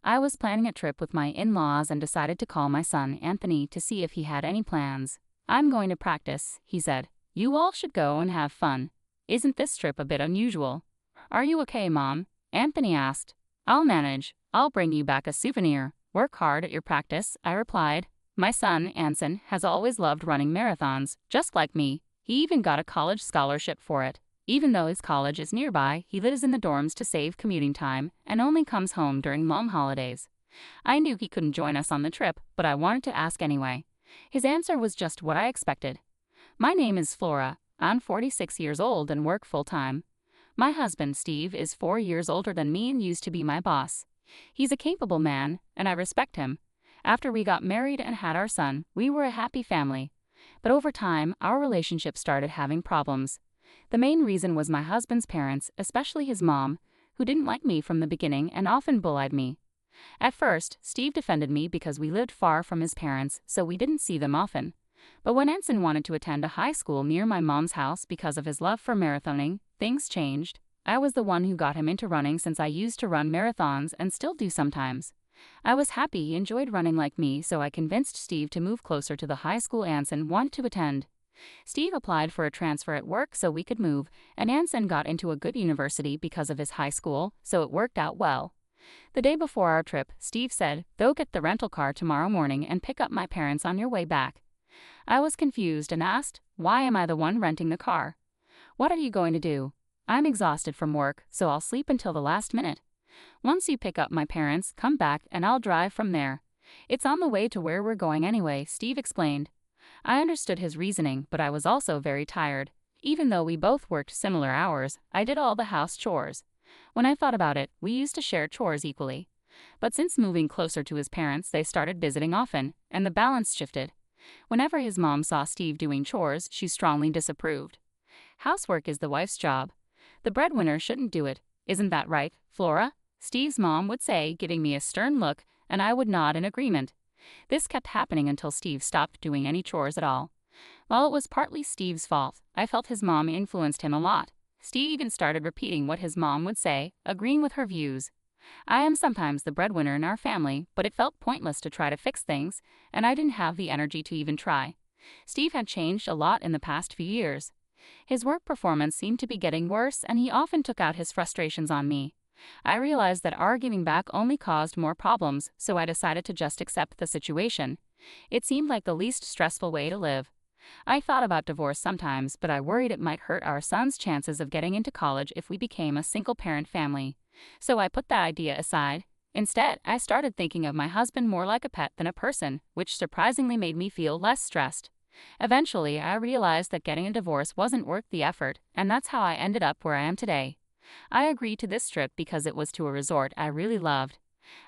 I was planning a trip with my in-laws and decided to call my son, Anthony, to see if he had any plans. "I'm going to practice," he said. "You all should go and have fun. Isn't this trip a bit unusual?" "Are you okay, Mom?" Anthony asked. "I'll manage. I'll bring you back a souvenir. Work hard at your practice," I replied. My son, Anson, has always loved running marathons, just like me. He even got a college scholarship for it. Even though his college is nearby, he lives in the dorms to save commuting time and only comes home during long holidays. I knew he couldn't join us on the trip, but I wanted to ask anyway. His answer was just what I expected. "My name is Flora. I'm 46 years old and work full-time. My husband, Steve, is 4 years older than me and used to be my boss. He's a capable man, and I respect him. After we got married and had our son, we were a happy family. But over time, our relationship started having problems. The main reason was my husband's parents, especially his mom, who didn't like me from the beginning and often bullied me. At first, Steve defended me because we lived far from his parents, so we didn't see them often. But when Anson wanted to attend a high school near my mom's house because of his love for marathoning, things changed. I was the one who got him into running since I used to run marathons and still do sometimes. I was happy he enjoyed running like me, so I convinced Steve to move closer to the high school Anson wanted to attend. Steve applied for a transfer at work so we could move, and Anson got into a good university because of his high school, so it worked out well. The day before our trip, Steve said, "Go get the rental car tomorrow morning and pick up my parents on your way back." I was confused and asked, "Why am I the one renting the car? What are you going to do?" "I'm exhausted from work, so I'll sleep until the last minute. Once you pick up my parents, come back and I'll drive from there. It's on the way to where we're going anyway," Steve explained. I understood his reasoning, but I was also very tired. Even though we both worked similar hours, I did all the house chores. When I thought about it, we used to share chores equally. But since moving closer to his parents, they started visiting often, and the balance shifted. Whenever his mom saw Steve doing chores, she strongly disapproved. "Housework is the wife's job. The breadwinner shouldn't do it. Isn't that right, Flora?" Steve's mom would say, giving me a stern look, and I would nod in agreement. This kept happening until Steve stopped doing any chores at all. While it was partly Steve's fault, I felt his mom influenced him a lot. Steve even started repeating what his mom would say, agreeing with her views. I am sometimes the breadwinner in our family, but it felt pointless to try to fix things, and I didn't have the energy to even try. Steve had changed a lot in the past few years. His work performance seemed to be getting worse, and he often took out his frustrations on me. I realized that arguing back only caused more problems, so I decided to just accept the situation. It seemed like the least stressful way to live. I thought about divorce sometimes, but I worried it might hurt our son's chances of getting into college if we became a single-parent family. So I put that idea aside. Instead, I started thinking of my husband more like a pet than a person, which surprisingly made me feel less stressed. Eventually, I realized that getting a divorce wasn't worth the effort, and that's how I ended up where I am today. I agreed to this trip because it was to a resort I really loved.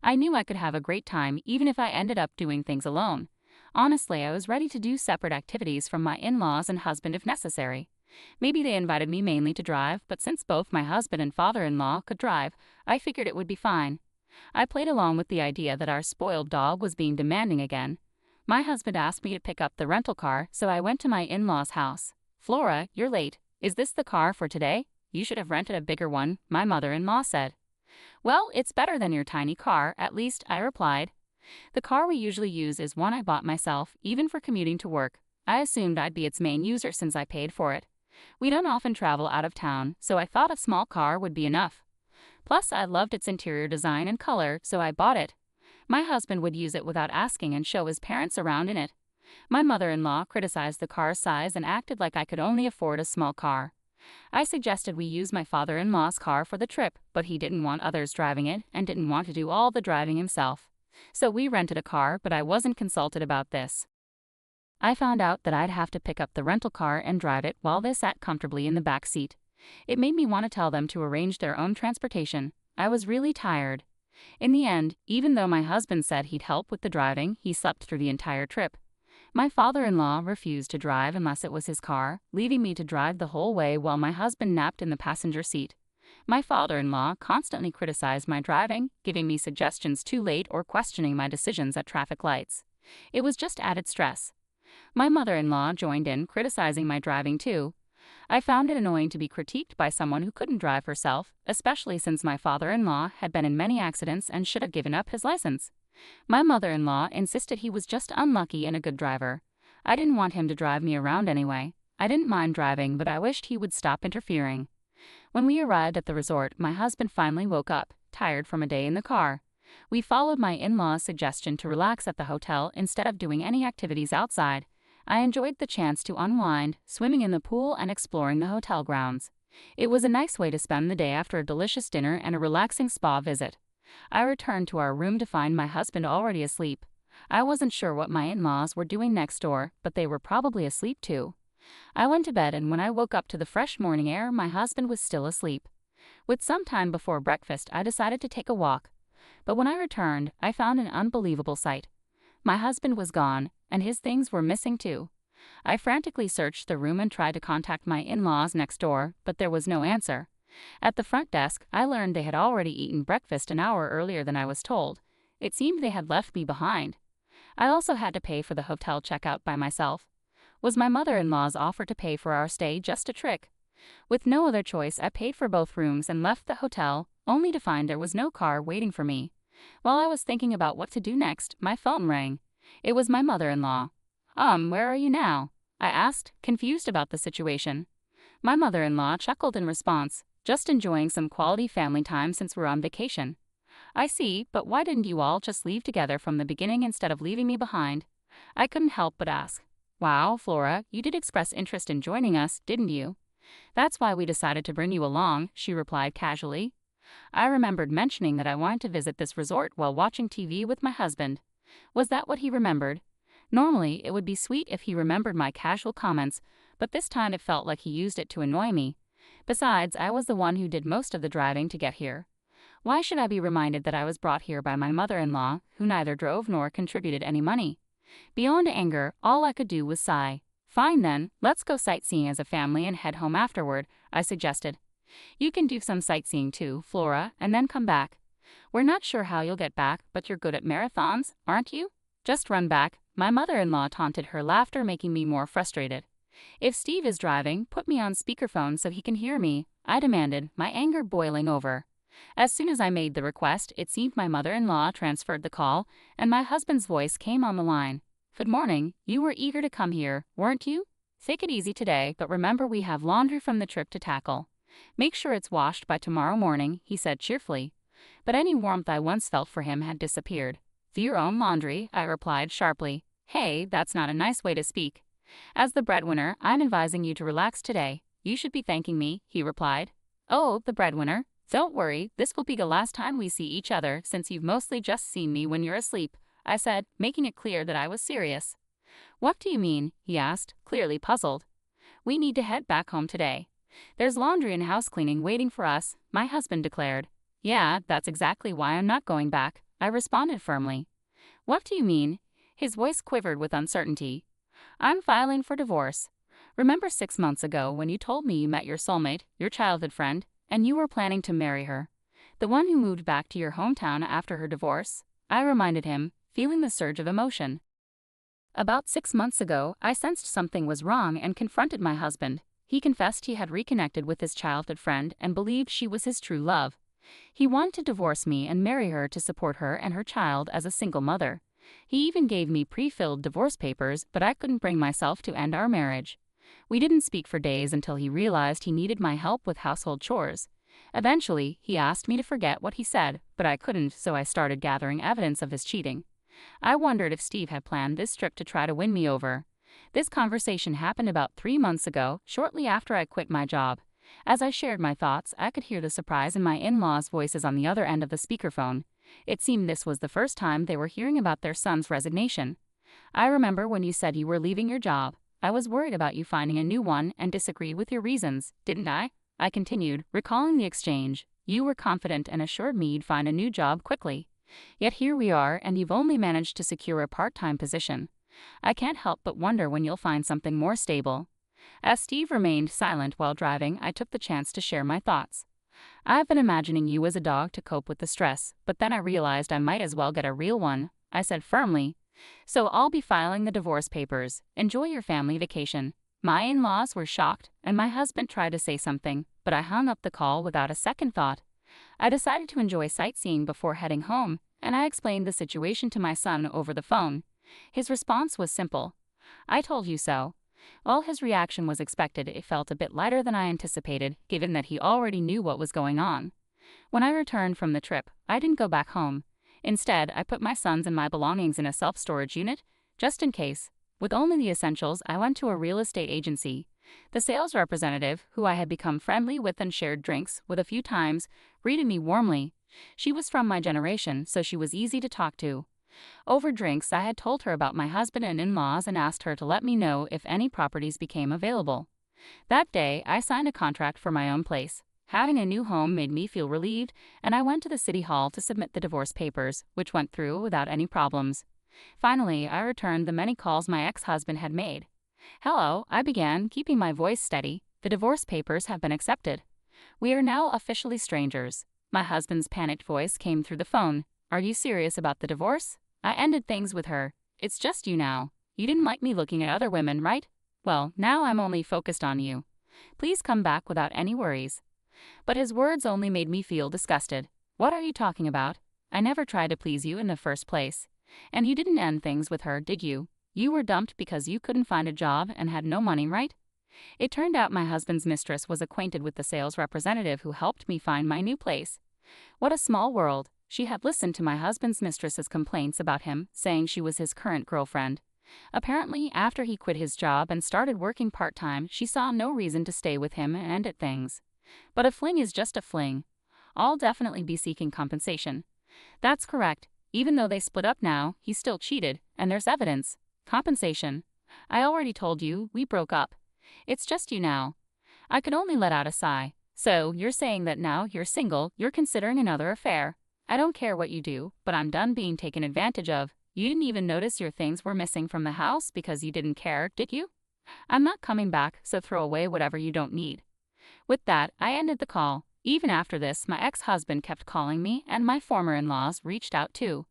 I knew I could have a great time even if I ended up doing things alone. Honestly, I was ready to do separate activities from my in-laws and husband if necessary. Maybe they invited me mainly to drive, but since both my husband and father-in-law could drive, I figured it would be fine. I played along with the idea that our spoiled dog was being demanding again. My husband asked me to pick up the rental car, so I went to my in-laws' house. "Flora, you're late. Is this the car for today? You should have rented a bigger one," my mother-in-law said. "Well, it's better than your tiny car, at least," I replied. "The car we usually use is one I bought myself, even for commuting to work. I assumed I'd be its main user since I paid for it. We don't often travel out of town, so I thought a small car would be enough. Plus, I loved its interior design and color, so I bought it. My husband would use it without asking and show his parents around in it. My mother-in-law criticized the car's size and acted like I could only afford a small car. I suggested we use my father-in-law's car for the trip, but he didn't want others driving it and didn't want to do all the driving himself. So we rented a car, but I wasn't consulted about this. I found out that I'd have to pick up the rental car and drive it while they sat comfortably in the back seat. It made me want to tell them to arrange their own transportation. I was really tired. In the end, even though my husband said he'd help with the driving, he slept through the entire trip. My father-in-law refused to drive unless it was his car, leaving me to drive the whole way while my husband napped in the passenger seat. My father-in-law constantly criticized my driving, giving me suggestions too late or questioning my decisions at traffic lights. It was just added stress. My mother-in-law joined in, criticizing my driving too. I found it annoying to be critiqued by someone who couldn't drive herself, especially since my father-in-law had been in many accidents and should have given up his license. My mother-in-law insisted he was just unlucky and a good driver. I didn't want him to drive me around anyway. I didn't mind driving, but I wished he would stop interfering. When we arrived at the resort, my husband finally woke up, tired from a day in the car. We followed my in-laws' suggestion to relax at the hotel instead of doing any activities outside. I enjoyed the chance to unwind, swimming in the pool and exploring the hotel grounds. It was a nice way to spend the day after a delicious dinner and a relaxing spa visit. I returned to our room to find my husband already asleep. I wasn't sure what my in-laws were doing next door, but they were probably asleep too. I went to bed, and when I woke up to the fresh morning air, my husband was still asleep. With some time before breakfast, I decided to take a walk. But when I returned, I found an unbelievable sight. My husband was gone, and his things were missing too. I frantically searched the room and tried to contact my in-laws next door, but there was no answer. At the front desk, I learned they had already eaten breakfast an hour earlier than I was told. It seemed they had left me behind. I also had to pay for the hotel checkout by myself. Was my mother-in-law's offer to pay for our stay just a trick? With no other choice, I paid for both rooms and left the hotel, only to find there was no car waiting for me. While I was thinking about what to do next, my phone rang. It was my mother-in-law. Where are you now?" I asked, confused about the situation. My mother-in-law chuckled in response, "Just enjoying some quality family time since we're on vacation." "I see, but why didn't you all just leave together from the beginning instead of leaving me behind?" I couldn't help but ask. "Wow, Flora, you did express interest in joining us, didn't you?" "That's why we decided to bring you along," she replied casually. I remembered mentioning that I wanted to visit this resort while watching TV with my husband. Was that what he remembered? Normally, it would be sweet if he remembered my casual comments, but this time it felt like he used it to annoy me. Besides, I was the one who did most of the driving to get here. Why should I be reminded that I was brought here by my mother-in-law, who neither drove nor contributed any money? Beyond anger, all I could do was sigh. "Fine then, let's go sightseeing as a family and head home afterward," I suggested. "You can do some sightseeing too, Flora, and then come back. We're not sure how you'll get back, but you're good at marathons, aren't you? Just run back." My mother-in-law taunted, her laughter making me more frustrated. "If Steve is driving, put me on speakerphone so he can hear me," I demanded, my anger boiling over. As soon as I made the request, it seemed my mother-in-law transferred the call, and my husband's voice came on the line. "Good morning. You were eager to come here, weren't you? Take it easy today, but remember we have laundry from the trip to tackle. Make sure it's washed by tomorrow morning," he said cheerfully. But any warmth I once felt for him had disappeared. "Do your own laundry," I replied sharply. "Hey, that's not a nice way to speak. As the breadwinner, I'm advising you to relax today. You should be thanking me," he replied. "Oh, the breadwinner? Don't worry, this will be the last time we see each other since you've mostly just seen me when you're asleep," I said, making it clear that I was serious. "What do you mean?" he asked, clearly puzzled. "We need to head back home today. There's laundry and house cleaning waiting for us," my husband declared. "Yeah, that's exactly why I'm not going back," I responded firmly. "What do you mean?" His voice quivered with uncertainty. "I'm filing for divorce. Remember 6 months ago when you told me you met your soulmate, your childhood friend, and you were planning to marry her? The one who moved back to your hometown after her divorce?" I reminded him, feeling the surge of emotion. About 6 months ago, I sensed something was wrong and confronted my husband. He confessed he had reconnected with his childhood friend and believed she was his true love. He wanted to divorce me and marry her to support her and her child as a single mother. He even gave me pre-filled divorce papers, but I couldn't bring myself to end our marriage. We didn't speak for days until he realized he needed my help with household chores. Eventually, he asked me to forget what he said, but I couldn't, so I started gathering evidence of his cheating. I wondered if Steve had planned this trip to try to win me over. This conversation happened about 3 months ago, shortly after I quit my job. As I shared my thoughts, I could hear the surprise in my in-laws' voices on the other end of the speakerphone. It seemed this was the first time they were hearing about their son's resignation. "I remember when you said you were leaving your job. I was worried about you finding a new one and disagreed with your reasons, didn't I?" I continued, recalling the exchange. "You were confident and assured me you'd find a new job quickly. Yet here we are, and you've only managed to secure a part-time position. I can't help but wonder when you'll find something more stable." As Steve remained silent while driving, I took the chance to share my thoughts. "I've been imagining you as a dog to cope with the stress, but then I realized I might as well get a real one," I said firmly. "So I'll be filing the divorce papers. Enjoy your family vacation." My in-laws were shocked, and my husband tried to say something, but I hung up the call without a second thought. I decided to enjoy sightseeing before heading home, and I explained the situation to my son over the phone. His response was simple. "I told you so." While his reaction was expected, it felt a bit lighter than I anticipated, given that he already knew what was going on. When I returned from the trip, I didn't go back home. Instead, I put my sons and my belongings in a self-storage unit, just in case. With only the essentials, I went to a real estate agency. The sales representative, who I had become friendly with and shared drinks with a few times, greeted me warmly. She was from my generation, so she was easy to talk to. Over drinks, I had told her about my husband and in-laws and asked her to let me know if any properties became available. That day, I signed a contract for my own place. Having a new home made me feel relieved, and I went to the city hall to submit the divorce papers, which went through without any problems. Finally, I returned the many calls my ex-husband had made. "Hello," I began, keeping my voice steady. "The divorce papers have been accepted. We are now officially strangers." My husband's panicked voice came through the phone. "Are you serious about the divorce?" I ended things with her. "It's just you now. You didn't like me looking at other women, right? Well, now I'm only focused on you. Please come back without any worries." But his words only made me feel disgusted. "What are you talking about? I never tried to please you in the first place. And you didn't end things with her, did you? You were dumped because you couldn't find a job and had no money, right?" It turned out my husband's mistress was acquainted with the sales representative who helped me find my new place. What a small world. She had listened to my husband's mistress's complaints about him, saying she was his current girlfriend. Apparently, after he quit his job and started working part-time, she saw no reason to stay with him and ended things. But a fling is just a fling. I'll definitely be seeking compensation. That's correct. Even though they split up now, he still cheated, and there's evidence. Compensation. I already told you, we broke up. It's just you now. I could only let out a sigh. "So, you're saying that now you're single, you're considering another affair. I don't care what you do, but I'm done being taken advantage of. You didn't even notice your things were missing from the house because you didn't care, did you? I'm not coming back, so throw away whatever you don't need." With that, I ended the call. Even after this, my ex-husband kept calling me, and my former in-laws reached out too.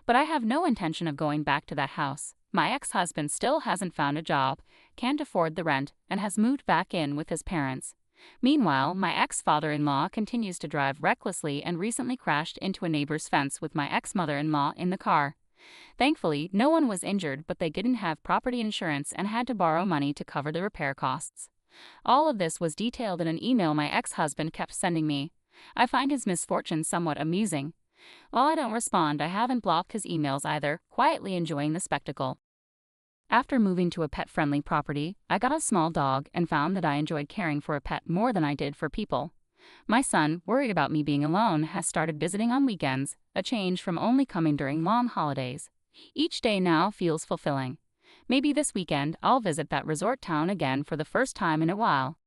But I have no intention of going back to that house. My ex-husband still hasn't found a job, can't afford the rent, and has moved back in with his parents. Meanwhile, my ex-father-in-law continues to drive recklessly and recently crashed into a neighbor's fence with my ex-mother-in-law in the car. Thankfully, no one was injured, but they didn't have property insurance and had to borrow money to cover the repair costs. All of this was detailed in an email my ex-husband kept sending me. I find his misfortune somewhat amusing. While I don't respond, I haven't blocked his emails either, quietly enjoying the spectacle. After moving to a pet-friendly property, I got a small dog and found that I enjoyed caring for a pet more than I did for people. My son, worried about me being alone, has started visiting on weekends, a change from only coming during long holidays. Each day now feels fulfilling. Maybe this weekend I'll visit that resort town again for the first time in a while.